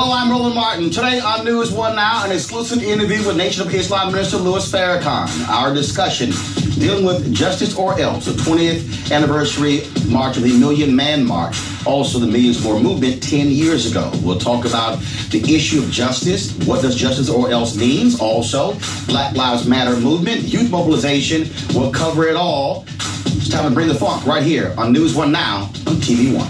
Hello, I'm Roland Martin. Today on News One Now, an exclusive interview with Nation of Islam Minister Louis Farrakhan. Our discussion dealing with Justice or Else, the 20th anniversary march of the Million Man March, also the Millions More movement 10 years ago. We'll talk about the issue of justice. What does justice or else means? Also, Black Lives Matter movement, youth mobilization. We'll cover it all. It's time to bring the funk right here on News One Now on TV One.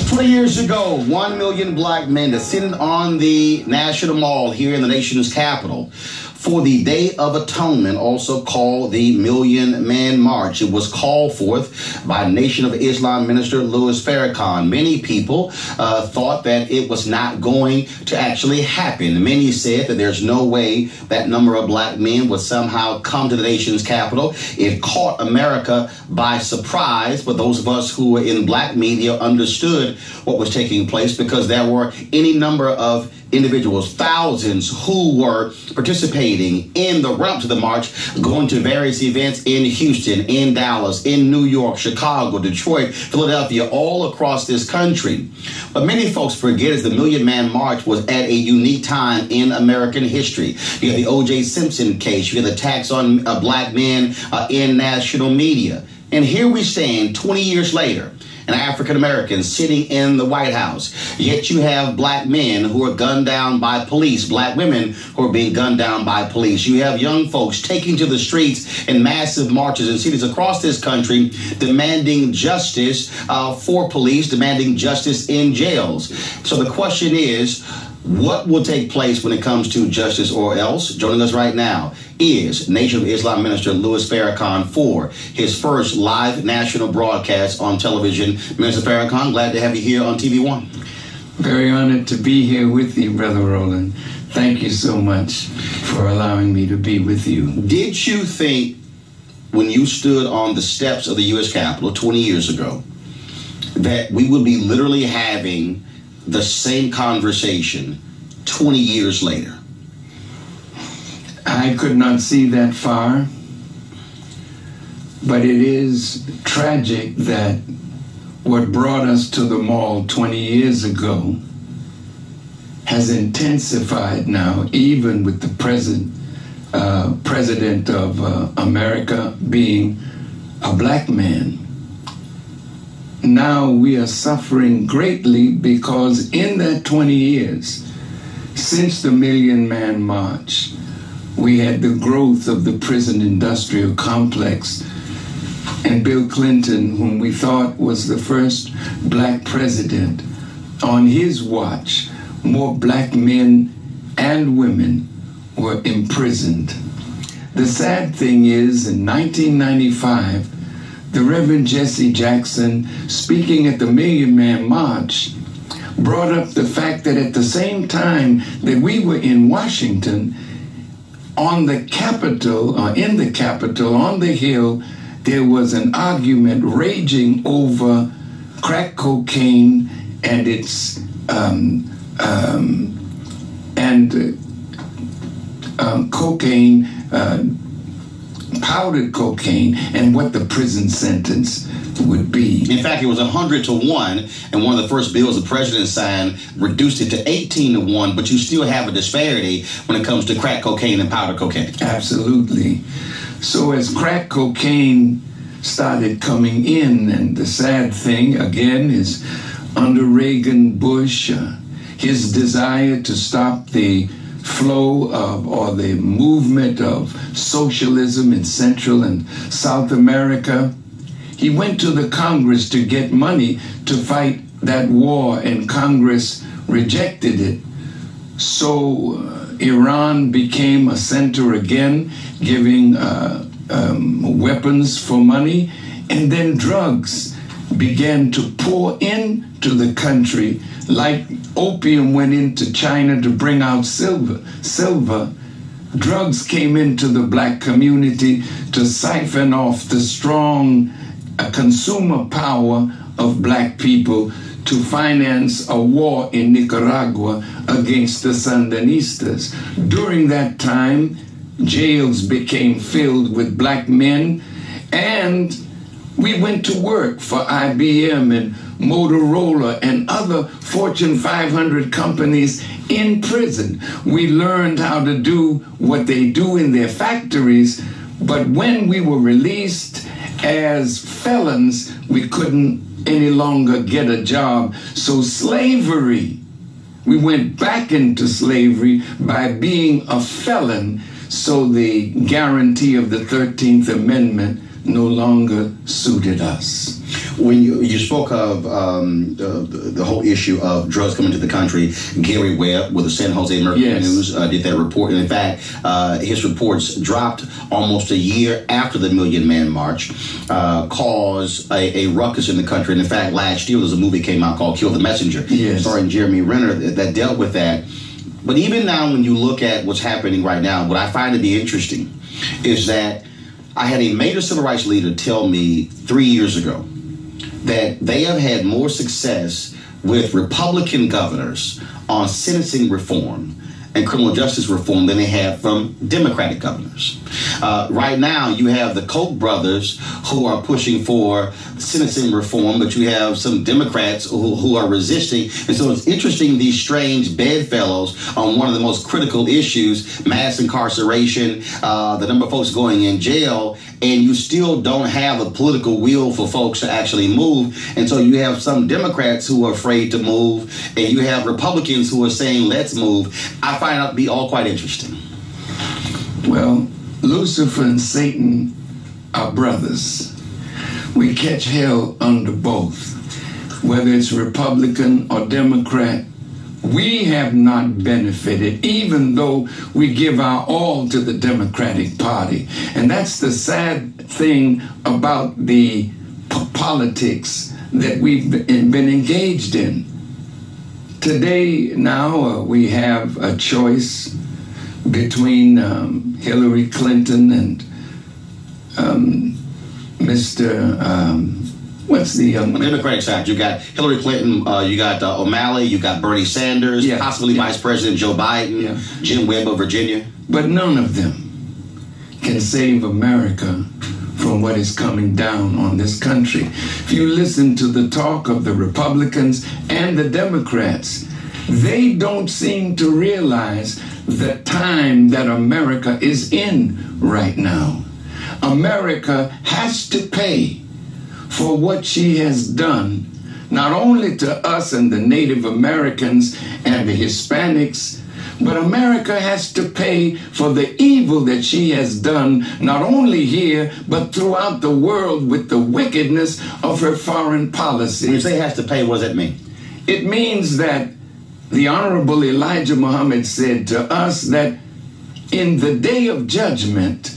20 years ago, 1 million black men descended on the National Mall here in the nation's capital for the Day of Atonement, also called the Million Man March. It was called forth by Nation of Islam Minister Louis Farrakhan. Many people thought that it was not going to actually happen. Many said that there's no way that number of black men would somehow come to the nation's capital. It caught America by surprise, but those of us who were in black media understood what was taking place because there were any number of individuals, thousands who were participating in the run-up to the march, going to various events in Houston, in Dallas, in New York, Chicago, Detroit, Philadelphia, all across this country. But many folks forget is the Million Man March was at a unique time in American history. You had the O.J. Simpson case, you had the attacks on black men in national media. And here we stand 20 years later, an African American sitting in the White House. Yet you have black men who are gunned down by police, black women who are being gunned down by police. You have young folks taking to the streets in massive marches in cities across this country demanding justice for police, demanding justice in jails. So the question is, what will take place when it comes to justice or else? Joining us right now is Nation of Islam Minister Louis Farrakhan for his first live national broadcast on television. Minister Farrakhan, glad to have you here on TV One. Very honored to be here with you, Brother Roland. Thank you so much for allowing me to be with you. Did you think when you stood on the steps of the U.S. Capitol 20 years ago that we would be literally having the same conversation 20 years later? I could not see that far, but it is tragic that what brought us to the mall 20 years ago has intensified now, even with the president of America being a black man. Now we are suffering greatly because in that 20 years, since the Million Man March, we had the growth of the prison industrial complex, and Bill Clinton, whom we thought was the first black president, on his watch, more black men and women were imprisoned. The sad thing is, in 1995, the Reverend Jesse Jackson, speaking at the Million Man March, brought up the fact that at the same time that we were in Washington, on the Capitol, or in the Capitol, on the Hill, there was an argument raging over crack cocaine and its cocaine, powdered cocaine, and what the prison sentence would be. In fact, it was 100 to 1, and one of the first bills the president signed reduced it to 18 to 1, but you still have a disparity when it comes to crack cocaine and powder cocaine. Absolutely. So as crack cocaine started coming in, and the sad thing, again, is under Reagan Bush, his desire to stop the flow of, or the movement of socialism in Central and South America, he went to the Congress to get money to fight that war, and Congress rejected it. So Iran became a center again, giving weapons for money, and then drugs began to pour into the country like opium went into China to bring out silver. Drugs came into the black community to siphon off the strong a consumer power of black people to finance a war in Nicaragua against the Sandinistas. During that time, jails became filled with black men, and we went to work for IBM and Motorola and other Fortune 500 companies in prison. We learned how to do what they do in their factories, but when we were released as felons, we couldn't any longer get a job. So slavery, we went back into slavery by being a felon, so the guarantee of the 13th Amendment no longer suited us. When you spoke of the whole issue of drugs coming to the country, Gary Webb with the San Jose Mercury News did that report. And in fact, his reports dropped almost a year after the Million Man March, caused a ruckus in the country. And in fact, last year, there was a movie came out called Kill the Messenger, starring Jeremy Renner, that dealt with that. But even now, when you look at what's happening right now, what I find to be interesting is that I had a major civil rights leader tell me 3 years ago that they have had more success with Republican governors on sentencing reform and criminal justice reform than they have from Democratic governors. Right now, you have the Koch brothers who are pushing for sentencing reform, but you have some Democrats who are resisting. And so it's interesting, these strange bedfellows on one of the most critical issues, mass incarceration, the number of folks going in jail, and you still don't have a political will for folks to actually move. And so you have some Democrats who are afraid to move, and you have Republicans who are saying, let's move. I find it to be all quite interesting. Well, Lucifer and Satan are brothers. We catch hell under both. Whether it's Republican or Democrat, we have not benefited, even though we give our all to the Democratic Party. And that's the sad thing about the politics that we've been engaged in. Today, now, we have a choice between Hillary Clinton and what's the on the Democratic side? You got Hillary Clinton, you got O'Malley, you got Bernie Sanders, possibly Vice President Joe Biden, Jim Webb of Virginia. But none of them can save America from what is coming down on this country. If you listen to the talk of the Republicans and the Democrats, they don't seem to realize the time that America is in right now. America has to pay for what she has done, not only to us and the Native Americans and the Hispanics, but America has to pay for the evil that she has done, not only here, but throughout the world with the wickedness of her foreign policy. When you say has to pay, what does that mean? It means that the Honorable Elijah Muhammad said to us that in the day of judgment,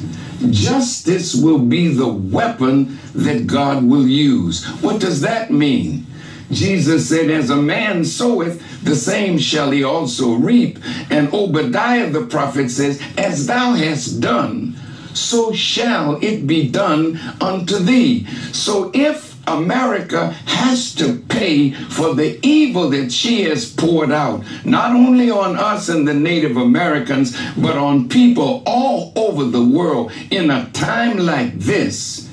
justice will be the weapon that God will use. What does that mean? Jesus said, as a man soweth, the same shall he also reap. And Obadiah the prophet says, as thou hast done, so shall it be done unto thee. So if America has to pay for the evil that she has poured out, not only on us and the Native Americans, but on people all over the world in a time like this,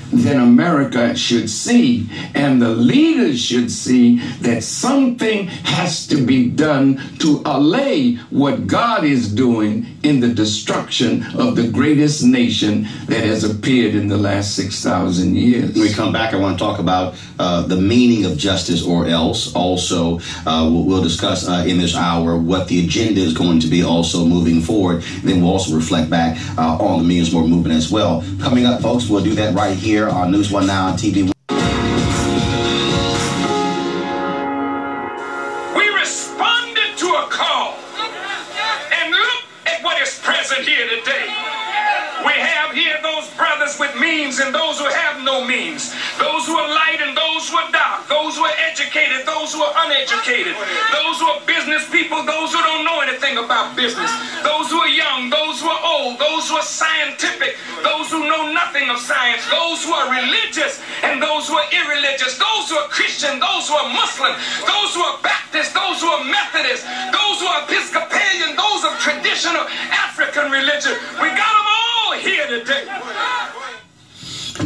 then America should see, and the leaders should see, that something has to be done to allay what God is doing in the destruction of the greatest nation that has appeared in the last 6,000 years. When we come back, I want to talk about the meaning of justice or else. Also, we'll discuss in this hour what the agenda is going to be also moving forward. Then we'll also reflect back on the Millions More movement as well. Coming up, folks, we'll do that right here on News One Now on TV. We responded to a call, and look at what is present here today. We have here those brothers with means means and those who have no means, those who are light and those who are dark, those who are educated, those who are uneducated, those who are business people, those who don't know anything about business, those who are young, those who are old, those who are scientific, those who know nothing of science, those who are religious and those who are irreligious, those who are Christian, those who are Muslim, those who are Baptist, those who are Methodist, those who are Episcopalian, those of traditional African religion. We got them all here today.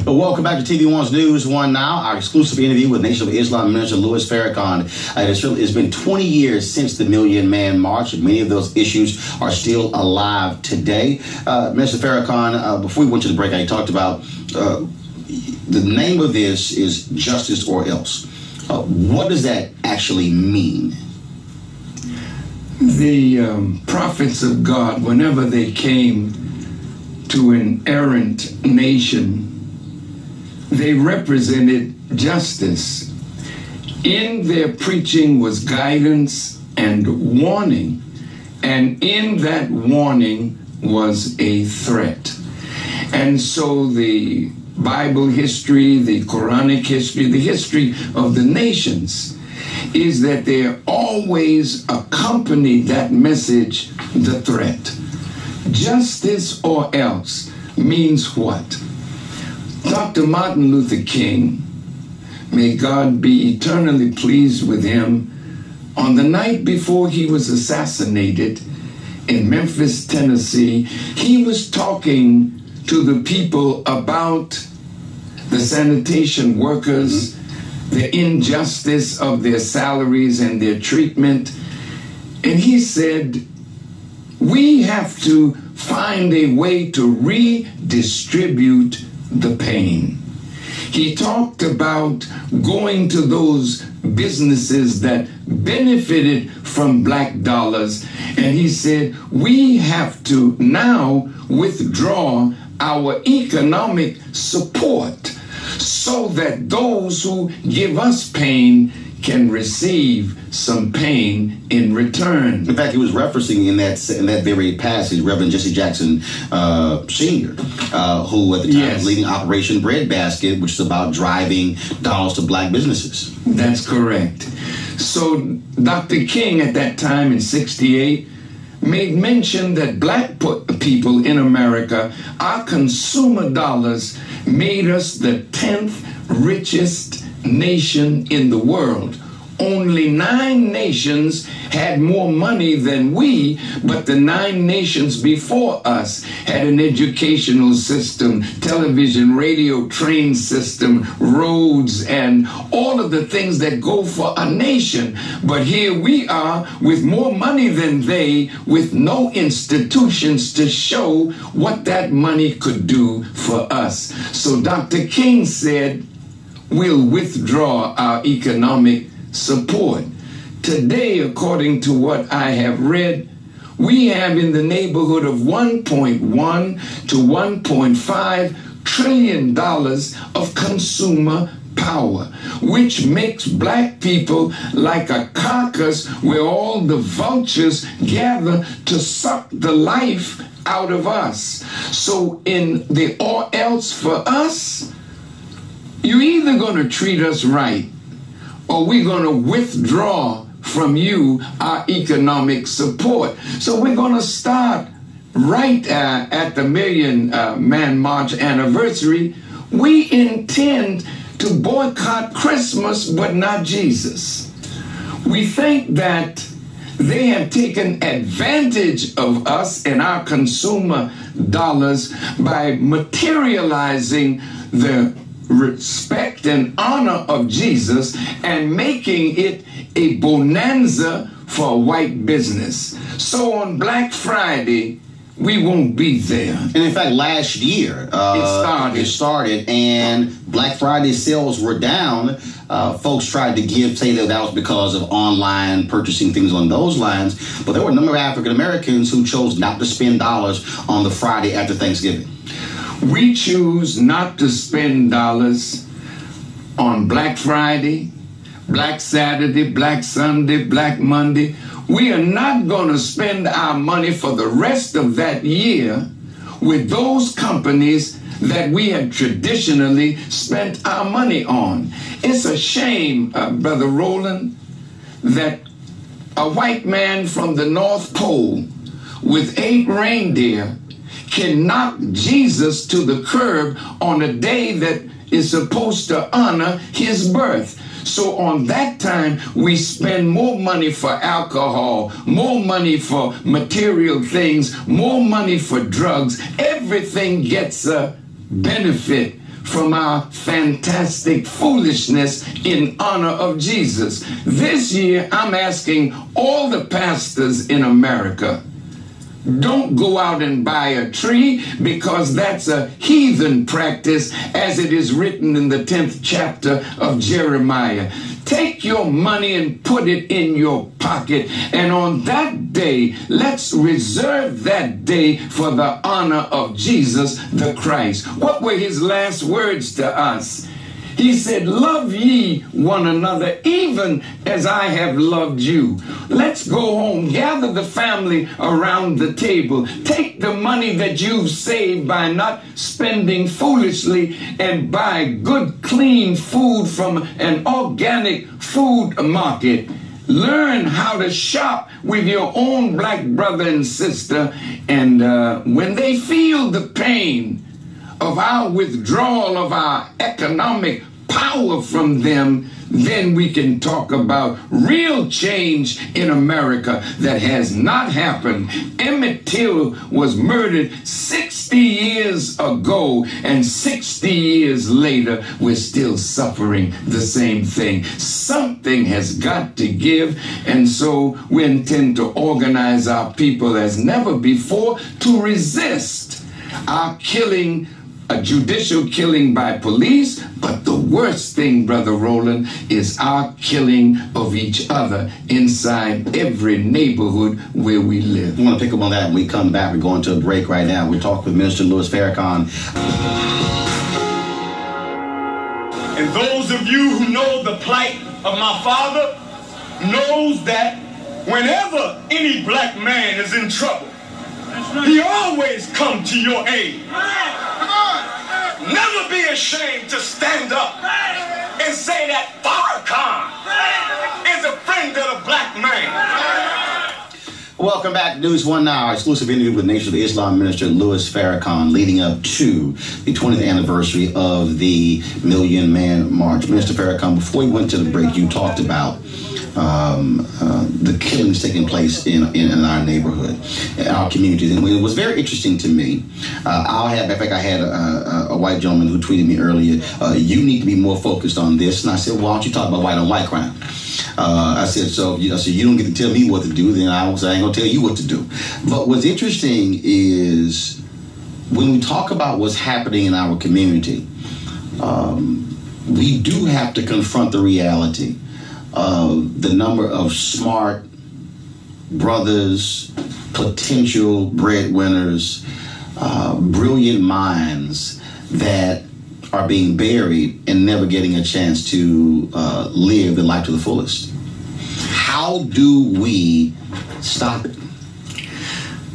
Well, welcome back to TV One's News One Now, our exclusive interview with Nation of Islam Minister Louis Farrakhan. It's been 20 years since the Million Man March, and many of those issues are still alive today. Minister Farrakhan, before we went to the break, I talked about the name of this is Justice or Else. What does that actually mean? The prophets of God, whenever they came to an errant nation, they represented justice. In their preaching was guidance and warning, and in that warning was a threat. And so the Bible history, the Quranic history, the history of the nations is that they always accompanied that message, the threat. Justice or else means what? Dr. Martin Luther King, may God be eternally pleased with him, on the night before he was assassinated in Memphis, Tennessee, he was talking to the people about the sanitation workers, the injustice of their salaries and their treatment. And he said, we have to find a way to redistribute the pain. He talked about going to those businesses that benefited from black dollars, and he said, we have to now withdraw our economic support so that those who give us pain can receive some pain in return. In fact, he was referencing in that very passage Reverend Jesse Jackson Sr., who at the time was leading Operation Breadbasket, which is about driving dollars to black businesses. That's correct. So Dr. King at that time in '68 made mention that black people in America, our consumer dollars made us the 10th richest nation in the world. Only 9 nations had more money than we, but the 9 nations before us had an educational system, television, radio, train system, roads, and all of the things that go for a nation. But here we are with more money than they, with no institutions to show what that money could do for us. So Dr. King said, we'll withdraw our economic support. Today, according to what I have read, we have in the neighborhood of $1.1 to $1.5 trillion of consumer power, which makes black people like a carcass where all the vultures gather to suck the life out of us. So in the or else for us, you're either going to treat us right or we're going to withdraw from you our economic support. So we're going to start right at the Million Man March anniversary. We intend to boycott Christmas, but not Jesus. We think that they have taken advantage of us and our consumer dollars by materializing the respect and honor of Jesus and making it a bonanza for white business. So on Black Friday, we won't be there. And in fact, last year, it started, and Black Friday sales were down. Folks tried to say that was because of online purchasing, things on those lines. But there were a number of African Americans who chose not to spend dollars on the Friday after Thanksgiving. We choose not to spend dollars on Black Friday, Black Saturday, Black Sunday, Black Monday. We are not going to spend our money for the rest of that year with those companies that we have traditionally spent our money on. It's a shame, Brother Roland, that a white man from the North Pole with 8 reindeer can knock Jesus to the curb on a day that is supposed to honor his birth. So on that time, we spend more money for alcohol, more money for material things, more money for drugs. Everything gets a benefit from our fantastic foolishness in honor of Jesus. This year, I'm asking all the pastors in America, don't go out and buy a tree, because that's a heathen practice, as it is written in the 10th chapter of Jeremiah. Take your money and put it in your pocket, and on that day, let's reserve that day for the honor of Jesus the Christ. What were his last words to us? He said, love ye one another even as I have loved you. Let's go home, gather the family around the table, take the money that you've saved by not spending foolishly, and buy good, clean food from an organic food market. Learn how to shop with your own black brother and sister, and when they feel the pain of our withdrawal of our economic power from them, then we can talk about real change in America that has not happened. Emmett Till was murdered 60 years ago, and 60 years later, we're still suffering the same thing. Something has got to give, and so we intend to organize our people as never before to resist our killing, a judicial killing by police, but the worst thing, Brother Roland, is our killing of each other inside every neighborhood where we live. I want to pick up on that when we come back. We're going to a break right now. We're talking with Minister Louis Farrakhan. And those of you who know the plight of my father knows that whenever any black man is in trouble, he always come to your aid. Never be ashamed to stand up and say that Farrakhan is a friend of the black man. Welcome back to News One Now, exclusive interview with Nation of Islam Minister Louis Farrakhan, leading up to the 20th anniversary of the Million Man March. Minister Farrakhan, before we went to the break, you talked about the killings taking place in our neighborhood, in our communities. And it was very interesting to me. In fact, I had a white gentleman who tweeted me earlier, you need to be more focused on this. And I said, well, why don't you talk about white on white crime? I said, so you don't get to tell me what to do, then I ain't gonna tell you what to do. But what's interesting is when we talk about what's happening in our community, we do have to confront the reality of the number of smart brothers, potential breadwinners, brilliant minds that are being buried and never getting a chance to live their life to the fullest. How do we stop it?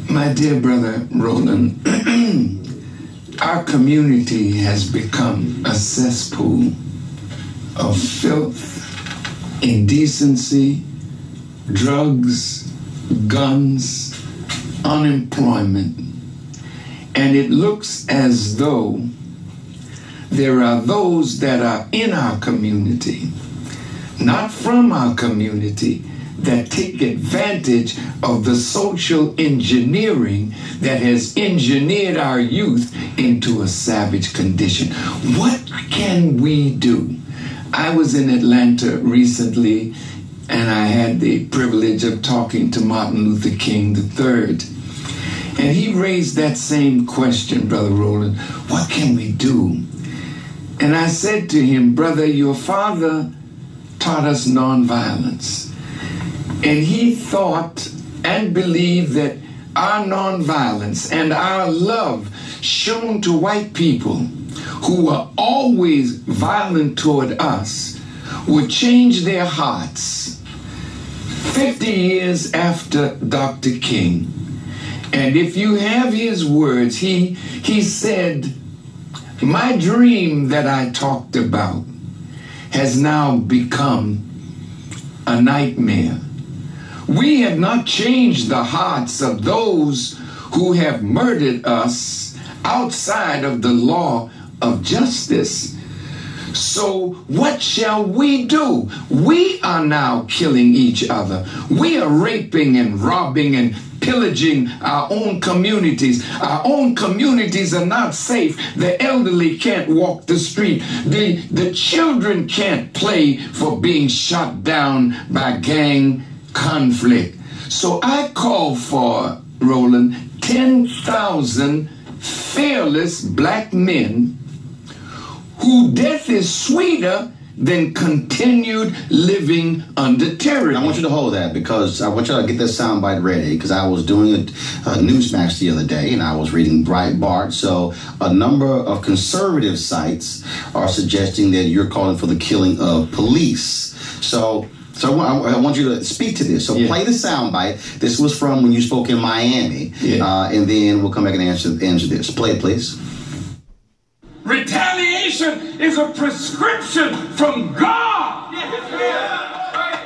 My dear brother Roland, our community has become a cesspool of filth, indecency, drugs, guns, unemployment. And it looks as though there are those that are in our community, not from our community, that take advantage of the social engineering that has engineered our youth into a savage condition. What can we do? I was in Atlanta recently, and I had the privilege of talking to Martin Luther King III. And he raised that same question, Brother Roland, what can we do? And I said to him, brother, your father taught us nonviolence. And he thought and believed that our nonviolence and our love shown to white people who were always violent toward us would change their hearts. 50 years after Dr. King, and if you have his words, he said, My dream that I talked about has now become a nightmare. We have not changed the hearts of those who have murdered us outside of the law of justice. So what shall we do? We are now killing each other. We are raping and robbing and pillaging our own communities. Our own communities are not safe. The elderly can't walk the street. The children can't play for being shot down by gang conflict. So I call for, Roland, 10,000 fearless black men whose death is sweeter than continued living under tyranny. I want you to hold that because I want you to get this soundbite ready because I was doing a Newsmax the other day and I was reading Breitbart. So a number of conservative sites are suggesting that you're calling for the killing of police. So I want you to speak to this. So play the soundbite. This was from when you spoke in Miami. And then we'll come back and answer this. Play it, please. Retaliation is a prescription from God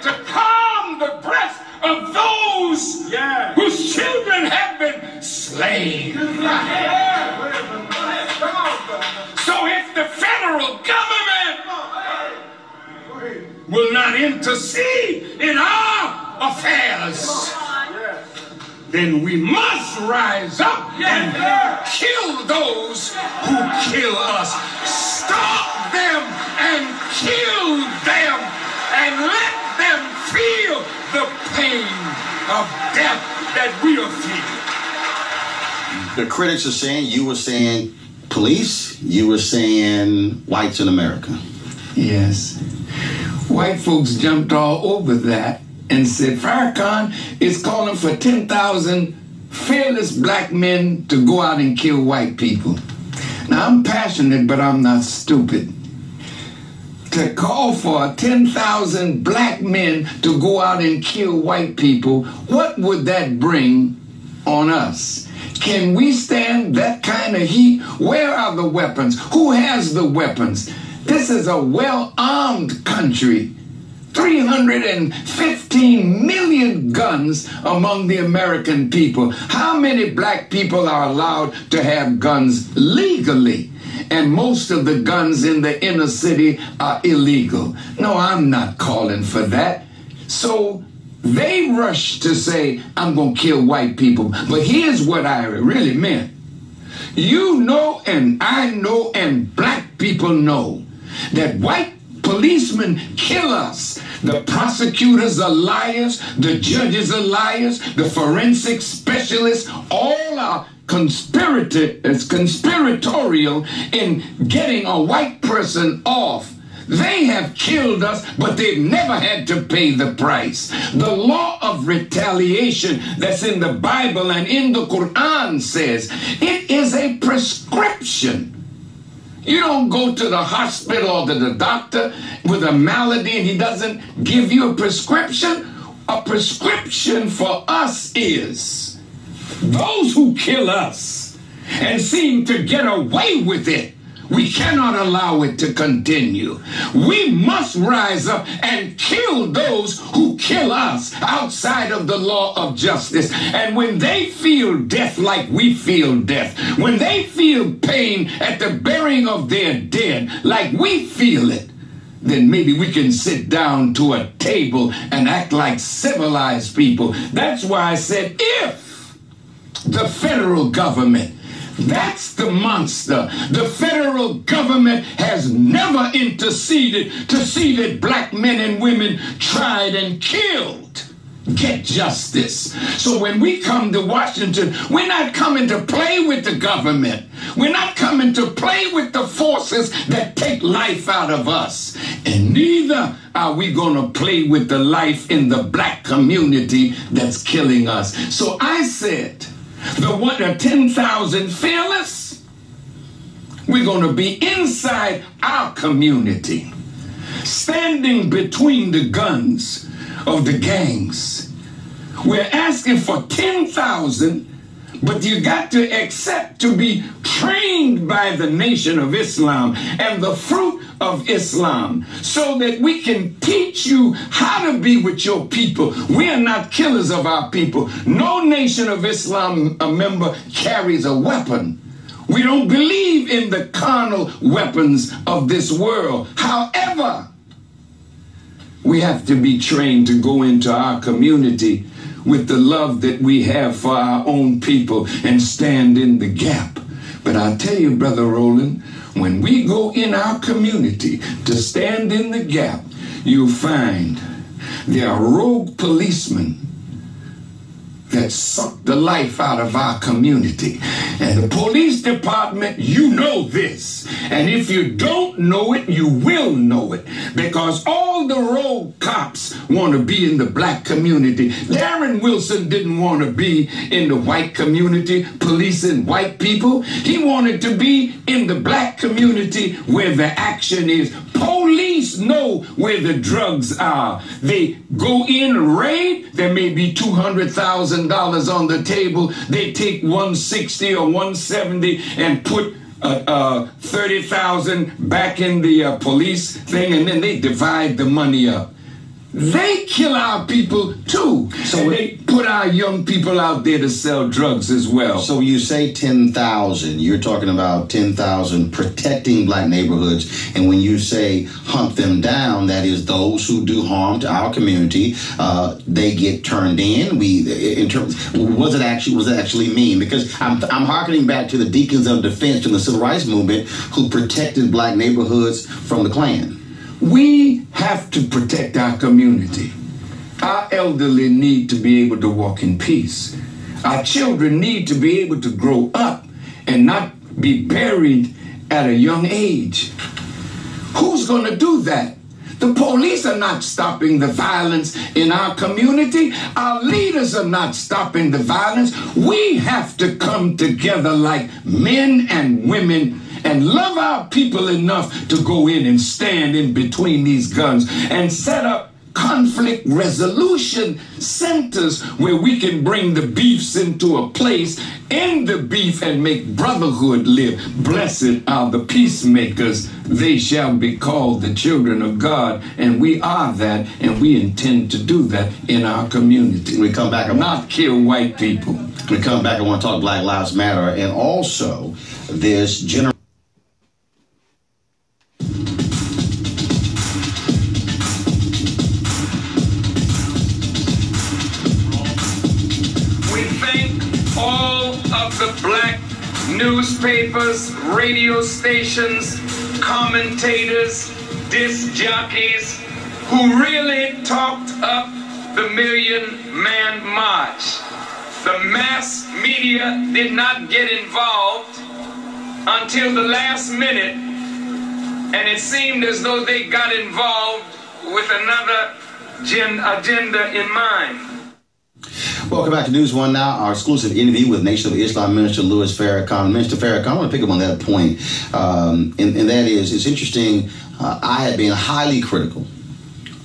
to calm the breath of those whose children have been slain. So if the federal government will not intercede in our affairs, then we must rise up and kill those who kill us. Stop them and kill them and let them feel the pain of death that we are feeling. The critics are saying, you were saying police, you were saying whites in America. Yes. White folks jumped all over that and said Farrakhan is calling for 10,000 fearless black men to go out and kill white people. Now, I'm passionate, but I'm not stupid. To call for 10,000 black men to go out and kill white people, what would that bring on us? Can we stand that kind of heat? Where are the weapons? Who has the weapons? This is a well-armed country. 315 million guns among the American people. How many black people are allowed to have guns legally? And most of the guns in the inner city are illegal. No, I'm not calling for that. So they rush to say, I'm going to kill white people. But here's what I really meant. You know, and I know, and black people know that white policemen kill us. The prosecutors are liars. The judges are liars. The forensic specialists all are conspiratorial in getting a white person off. They have killed us, but they've never had to pay the price. The law of retaliation that's in the Bible and in the Quran says it is a prescription. You don't go to the hospital or to the doctor with a malady and he doesn't give you a prescription. A prescription for us is those who kill us and seem to get away with it. We cannot allow it to continue. We must rise up and kill those who kill us outside of the law of justice. And when they feel death like we feel death, when they feel pain at the burying of their dead like we feel it, then maybe we can sit down to a table and act like civilized people. That's why I said if the federal government, that's the monster. The federal government has never interceded to see that black men and women tried and killed get justice. So when we come to Washington, we're not coming to play with the government. We're not coming to play with the forces that take life out of us. And neither are we going to play with the life in the black community that's killing us. So I said, the 10,000 fearless, we're going to be inside our community, standing between the guns of the gangs. We're asking for 10,000 But you got to accept to be trained by the Nation of Islam and the fruit of Islam so that we can teach you how to be with your people. We are not killers of our people. No Nation of Islam member carries a weapon. We don't believe in the carnal weapons of this world. However, we have to be trained to go into our community with the love that we have for our own people and stand in the gap. But I'll tell you, Brother Roland, when we go in our community to stand in the gap, you'll find there are rogue policemen that suck the life out of our community. And the police department, you know this. And if you don't know it, you will know it. Because all the rogue cops want to be in the black community. Darren Wilson didn't want to be in the white community, policing white people. He wanted to be in the black community where the action is. Police know where the drugs are. They go in, raid, there may be $200,000 on the table. They take 160 or 170 and put 30,000 back in the police thing, and then they divide the money up. They kill our people too. So they put our young people out there to sell drugs as well. So you say 10,000, you're talking about 10,000 protecting black neighborhoods. And when you say hunt them down, that is those who do harm to our community, they get turned in. What does it actually mean? Because I'm hearkening back to the Deacons of Defense in the Civil Rights Movement who protected black neighborhoods from the Klan. We have to protect our community. Our elderly need to be able to walk in peace. Our children need to be able to grow up and not be buried at a young age. Who's going to do that? The police are not stopping the violence in our community. Our leaders are not stopping the violence. We have to come together like men and women and love our people enough to go in and stand in between these guns and set up conflict resolution centers where we can bring the beefs into a place, end the beef, and make brotherhood live. Blessed are the peacemakers. They shall be called the children of God. And we are that, and we intend to do that in our community. We come back and not kill white people. We come back and want to talk Black Lives Matter, and also this general. Black newspapers, radio stations, commentators, disc jockeys who really talked up the Million Man March. The mass media did not get involved until the last minute, and it seemed as though they got involved with another agenda in mind. Welcome back to News One Now, our exclusive interview with Nation of Islam Minister Louis Farrakhan. Minister Farrakhan, I want to pick up on that point, and that is, it's interesting, I have been highly critical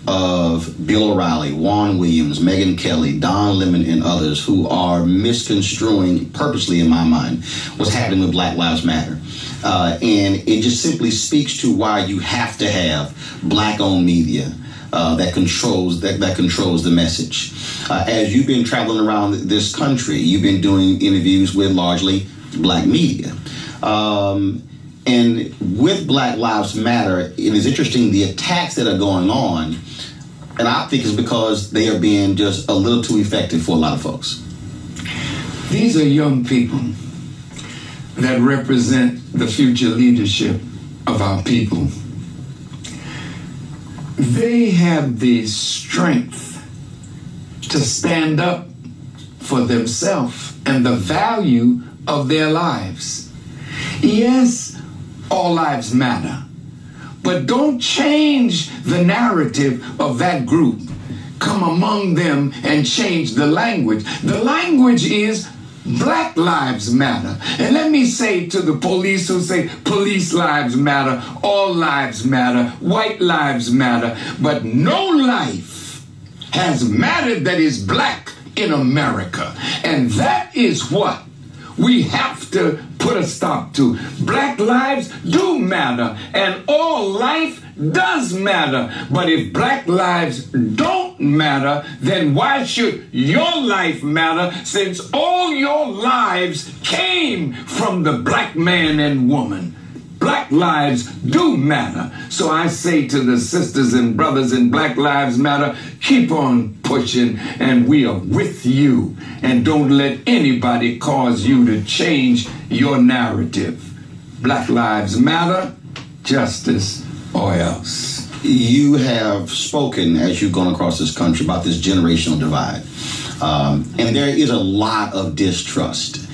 of Bill O'Reilly, Juan Williams, Megyn Kelly, Don Lemon, and others who are misconstruing, purposely in my mind, what's happening with Black Lives Matter. And it just simply speaks to why you have to have black-owned media that controls the message. As you've been traveling around this country, you've been doing interviews with largely black media. And with Black Lives Matter, it is interesting the attacks that are going on, and I think it's because they are being just a little too effective for a lot of folks. These are young people that represent the future leadership of our people. They have the strength to stand up for themselves and the value of their lives. Yes, all lives matter, but don't change the narrative of that group. Come among them and change the language. The language is Black Lives Matter. And let me say to the police who say police lives matter, all lives matter, white lives matter, but no life has mattered that is black in America. And that is what we have to put a stop to. Black lives do matter, and all life does matter. But if black lives don't matter, then why should your life matter, since all your lives came from the black man and woman? Black lives do matter. So I say to the sisters and brothers in Black Lives Matter, keep on pushing, and we are with you. And don't let anybody cause you to change your narrative. Black Lives Matter, justice or else. You have spoken, as you've gone across this country, about this generational divide. And there is a lot of distrust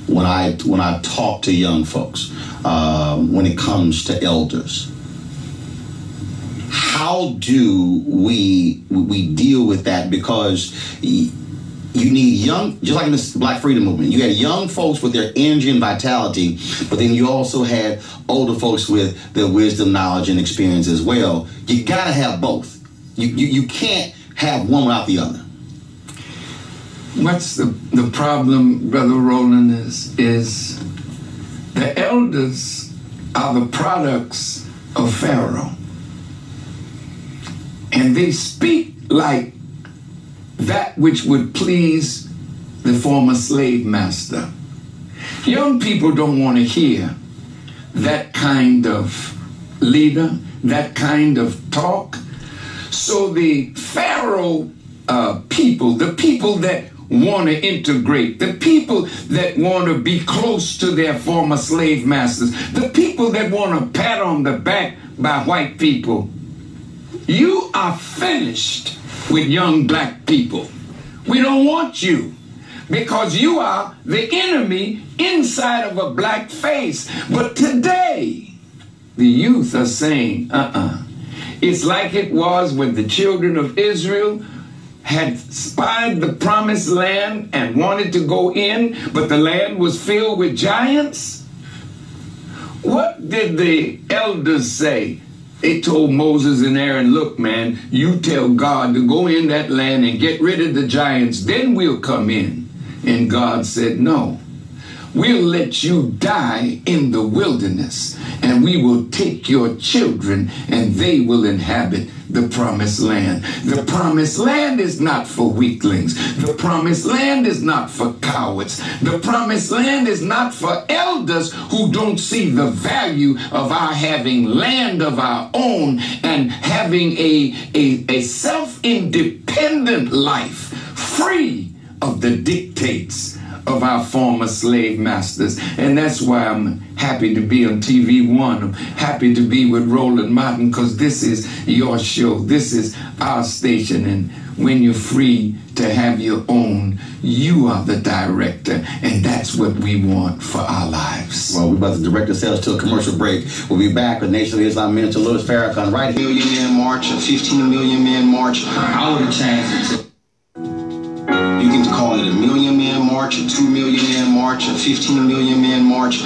when I talk to young folks, when it comes to elders. How do we deal with that? Because you need young, just like in this Black Freedom Movement, you had young folks with their energy and vitality, but then you also had older folks with their wisdom, knowledge, and experience as well. You gotta have both. You can't have one without the other. What's the problem, Brother Roland, is the elders are the products of Pharaoh. And they speak like that which would please the former slave master. Young people don't want to hear that kind of leader, that kind of talk. So the Pharaoh people, the people that want to integrate, the people that want to be close to their former slave masters, the people that want to pat on the back by white people. You are finished with young black people. We don't want you, because you are the enemy inside of a black face. But today, the youth are saying, It's like it was when the children of Israel had spied the promised land and wanted to go in, but the land was filled with giants. What did the elders say? They told Moses and Aaron, look, man, you tell God to go in that land and get rid of the giants, then we'll come in. And God said, no, we'll let you die in the wilderness, and we will take your children and they will inhabit the promised land. The promised land is not for weaklings. The promised land is not for cowards. The promised land is not for elders who don't see the value of our having land of our own and having a self-independent life, free of the dictates of our former slave masters. And that's why I'm happy to be on TV One. I'm happy to be with Roland Martin, because this is your show. This is our station. And when you're free to have your own, you are the director. And that's what we want for our lives. Well, we're about to direct ourselves to a commercial break. We'll be back with Nation of Islam Minister Louis Farrakhan right here. Million Man March, a 15 million man march. I would have changed it to... You can call it a million man march, a 2 million man march, a 15 million man march.